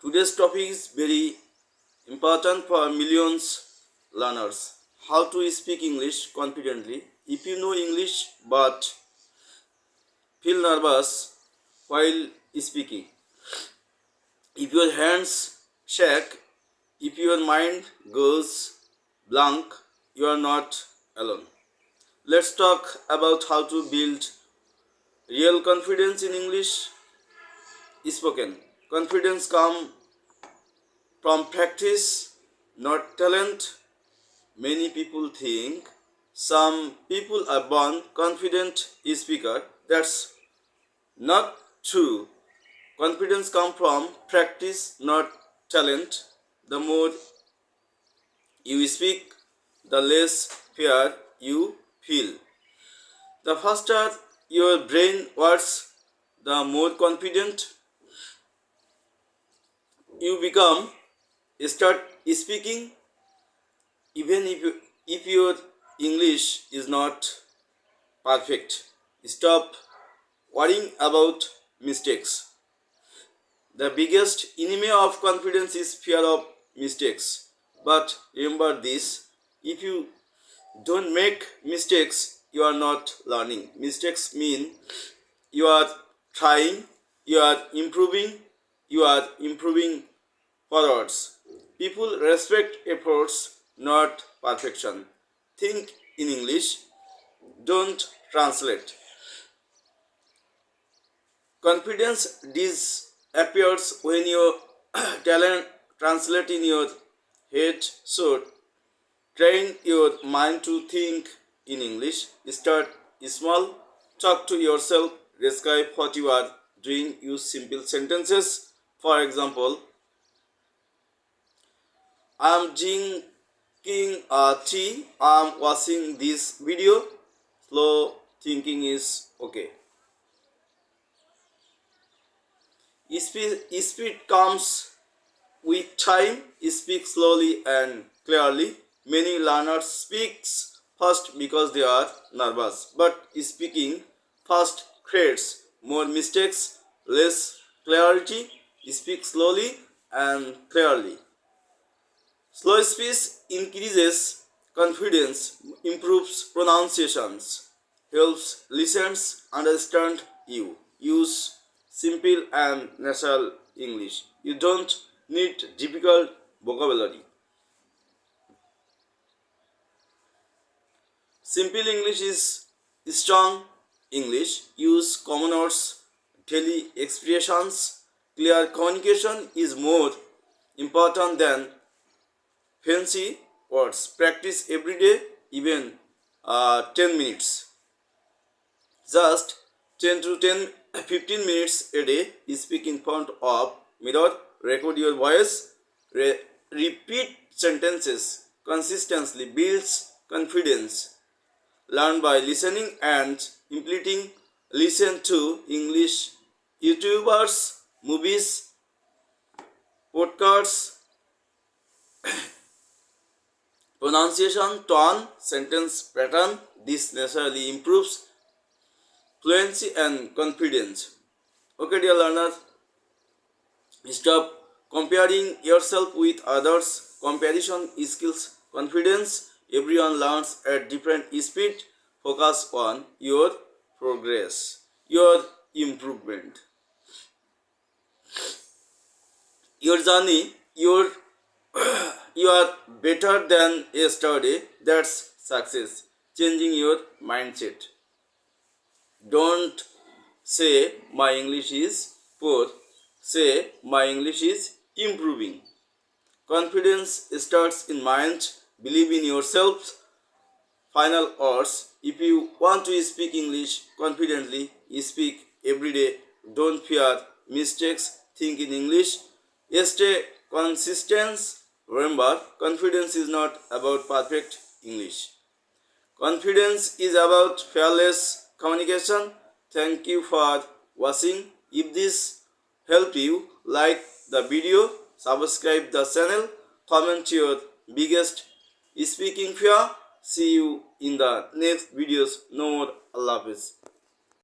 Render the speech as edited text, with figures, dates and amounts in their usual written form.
Today's topic is very important for millions learners. How to speak English confidently. If you know English but feel nervous while speaking, if your hands shake, if your mind goes blank, you are not alone. Let's talk about how to build real confidence in English spoken. Confidence comes from practice, not talent. Many people think some people are born confident speaker. That's not true. Confidence comes from practice, not talent. The more you speak, the less fear you feel. The faster your brain works, the more confident you become. Start speaking even if your English is not perfect. Stop worrying about mistakes. The biggest enemy of confidence is fear of mistakes. But remember this, if you don't make mistakes, you are not learning. Mistakes mean you are trying, you are improving forwards. People respect efforts, not perfection. Think in English, don't translate. Confidence disappears when your talent translate in your head. So train your mind to think in English. Start small. Talk to yourself. Describe what you are doing. Use simple sentences. For example, I'm drinking a tea. I'm watching this video. Slow thinking is okay. Speed comes with time. Speak slowly and clearly. Many learners speak fast because they are nervous, but speaking fast creates more mistakes, less clarity. Speak slowly and clearly. Slow speech increases confidence, improves pronunciations, helps listeners understand you. Use simple and natural English. You don't need difficult vocabulary. Simple English is strong English. Use common words, daily expressions. Clear communication is more important than fancy words. Practice every day, even 10 minutes. Just 10 to 15 minutes a day. Speak in front of mirror. Record your voice. Repeat sentences consistently builds confidence. Learn by listening and implementing. Listen to English YouTubers, movies, podcasts, pronunciation, tone, sentence pattern. This necessarily improves fluency and confidence. Okay, dear learners, stop comparing yourself with others. Comparison skills confidence. Everyone learns at different speed. Focus on your progress, your improvement, your journey. You are better than yesterday. That's success. Changing your mindset. Don't say my English is poor. Say my English is improving. Confidence starts in mind. Believe in yourself. Final words. If you want to speak English confidently, speak every day. Don't fear mistakes. Think in English. Stay consistent. Remember, confidence is not about perfect English. Confidence is about fearless communication. Thank you for watching. If this helped you, like the video, subscribe the channel, comment your biggest speaking fear. See you in the next videos. No more. Allah Hafiz.